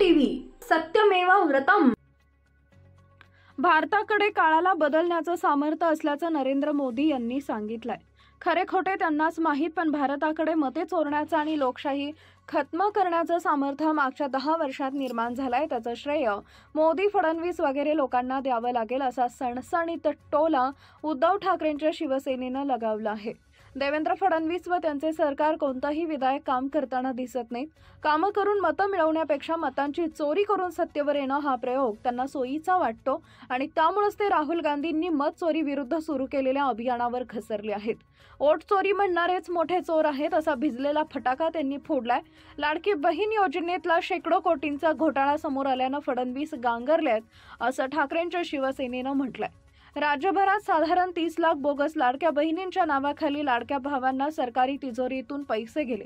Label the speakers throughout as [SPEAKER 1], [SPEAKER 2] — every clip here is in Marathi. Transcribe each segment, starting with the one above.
[SPEAKER 1] टीव्ही सत्यमेव व्रतम।
[SPEAKER 2] भारताकडे काळाला बदलण्याचं सामर्थ्य असल्याचं नरेंद्र मोदी यांनी सांगितलंय। खरे खोटे त्यांनाच माहीत, पण भारताकडे मते चोरण्याचं आणि लोकशाही खत्म करण्याचं सामर्थ्य मागच्या 10 वर्षात निर्माण झालंय। त्याचं श्रेय मोदी, फडणवीस वगैरे लोकांना द्यावं लागेल, असा सणसणीत टोला उद्धव ठाकरेंच्या शिवसेनेनं लगावला आहे। देवेंद्र फडणवीस व त्यांचे सरकार कोणताही विधायक काम करताना दिसत नाहीत। कामं करून मतं मिळवण्यापेक्षा मतांची चोरी करून सत्तेवर येणं हा प्रयोग त्यांना सोयीचा वाटतो आणि त्यामुळेच ते राहुल गांधींनी मत चोरी विरुद्ध सुरू केलेल्या अभियानावर घसरले आहेत। वोट चोरी म्हणणारेच मोठे चोर आहेत, असा भिजलेला फटाका त्यांनी फोडलाय। लाडकी बहीण योजनेतला शेकडो कोटींचा घोटाळा समोर आल्यानं फडणवीस गांगरलेत, असं ठाकरेंच्या शिवसेनेनं म्हटलंय। राज्यभरात साधारण 30 लाख बोगस लाडक्या बहिणींच्या नावाखाली लाडक्या भावांना सरकारी तिजोरीतून पैसे गेले।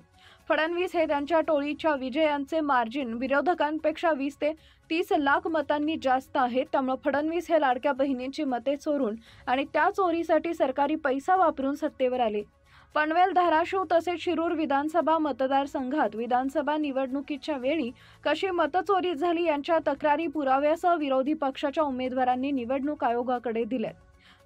[SPEAKER 2] फडणवीस हे त्यांच्या टोळीच्या विजयांचे मार्जिन विरोधकांपेक्षा 20 ते 30 लाख मतांनी जास्त आहेत। त्यामुळे फडणवीस हे लाडक्या बहिणींची मते चोरून आणि त्या चोरीसाठी सरकारी पैसा वापरून सत्तेवर आले। पनवेल, धाराशिव तसेच शिरूर विधानसभा मतदारसंघात विधानसभा निवडणुकीच्या वेळी कशी मतचोरी झाली यांच्या तक्रारी पुराव्यासह विरोधी पक्षाच्या उमेदवारांनी निवडणूक आयोगाकडे दिल्यात,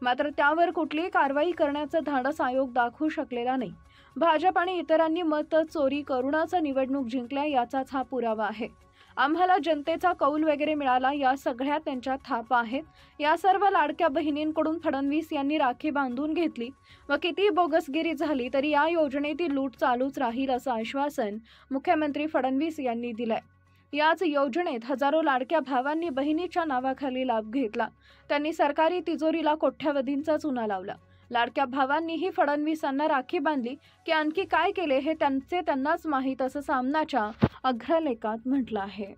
[SPEAKER 2] मात्र त्यावर कुठलीही कारवाई करण्याचं धाडस आयोग दाखवू शकलेला नाही। भाजप आणि इतरांनी मतचोरी करूनच निवडणूक जिंकल्या याचाच हा पुरावा आहे। आम्हाला जनतेचा कौल वगैरे मिळाला, या सगळ्या त्यांच्या थापा आहेत। या सर्व लाडक्या बहिणींकडून फडणवीस यांनी राखी बांधून घेतली व किती बोगसगिरी झाली तरी या योजनेतील लूट चालूच राहील, असं आश्वासन मुख्यमंत्री फडणवीस यांनी दिलंय। याच योजनेत हजारो लाडक्या भावांनी बहिणीच्या नावाखाली लाभ घेतला। त्यांनी सरकारी तिजोरीला कोट्यवधींचा चुना लावला। लाडक्या भावांनीही फडणवीसांना राखी बांधली की आणखी काय केले हे त्यांनाच माहीत, असं सामनाच्या अग्रलेखात म्हटलं आहे।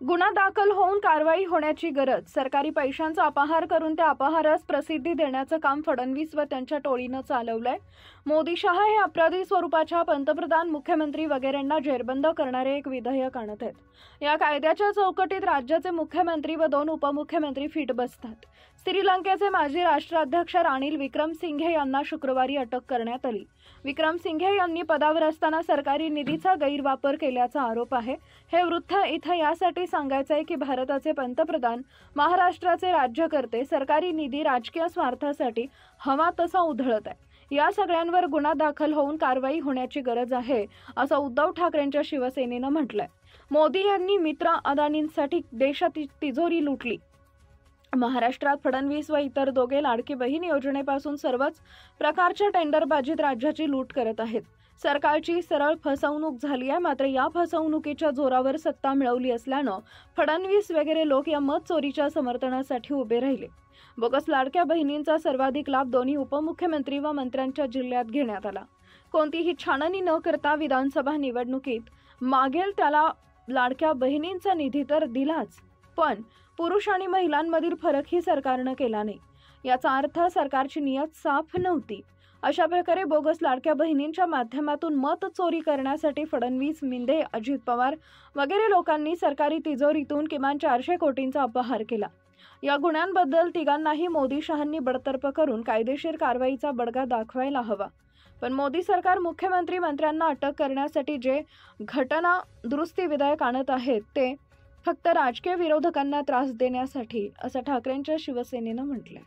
[SPEAKER 2] गुन्हा दाखल होऊन कारवाई होण्याची गरज। सरकारी पैशांचा अपहार करून त्या अपहारास प्रसिद्धी देण्याचं काम फडणवीस व त्यांच्या टोळीनं चालवलंय। मोदी शहा हे अपराधी स्वरूपाच्या पंतप्रधान, मुख्यमंत्री वगैरेंना जेरबंद करणारे एक विधेयक आणत आहेत। या कायद्याच्या चौकटीत राज्याचे मुख्यमंत्री व 2 उपमुख्यमंत्री फिट बसतात। श्रीलंकेचे माजी राष्ट्राध्यक्ष रानिल विक्रमसिंघे यांना शुक्रवारी अटक करण्यात आली। विक्रमसिंघे यांनी पदावर असताना सरकारी निधीचा गैरवापर केल्याचा आरोप आहे। हे वृत्त इथं यासाठी सांगायचं आहे की भारताचे पंतप्रधान, महाराष्ट्राचे राज्यकर्ते सरकारी निधी राजकीय स्वार्थासाठी हवा तसा उधळत आहे। या सगळ्यांवर गुन्हा दाखल होऊन कारवाई होण्याची गरज आहे, असं उद्धव ठाकरेंच्या शिवसेनेनं म्हटलंय। मोदी यांनी मित्र अदानींसाठी देशाची तिजोरी लुटली। महाराष्ट्रात फडणवीस व इतर दोघे लाडकी बहीण योजनेपासून सर्वच प्रकारच्या टेंडरबाजीत राज्याची लूट करत आहेत। सरकारची सरळ फसवणूक झाली आहे, मात्र या फसवणुकीच्या जोरावर सत्ता मिळवली असल्यानं फडणवीस वगैरे लोक या मत चोरीच्या समर्थनासाठी उभे राहिले। बोगस लाडक्या बहिणींचा सर्वाधिक लाभ दोन्ही उपमुख्यमंत्री व मंत्र्यांच्या जिल्ह्यात घेण्यात आला। कोणतीही छाननी न करता विधानसभा निवडणुकीत मागेल त्याला लाडक्या बहिणींचा निधी तर दिलाच, पण पुरुष आणि महिलांमधील फरकही सरकारनं केला नाही। याचा अर्थ सरकारची नियत साफ नव्हती। अशा प्रकारे बोगस लाडक्या बहिणींच्या माध्यमातून मत चोरी करण्यासाठी फडणवीस, मिंदे, अजित पवार वगैरे लोकांनी सरकारी तिजोरीतून किमान 400 कोटींचा अपहार केला। या गुन्ह्यांबद्दल तिघांनाही मोदी शहांनी बडतर्फ करून कायदेशीर कारवाईचा बडगा दाखवायला हवा। पण मोदी सरकार मुख्यमंत्री, मंत्र्यांना अटक करण्यासाठी जे घटना दुरुस्ती विधेयक आणत आहेत ते फक्त राजकीय विरोधकांना त्रास देण्यासाठी, असं ठाकरेंच्या शिवसेनेनं म्हटलंय।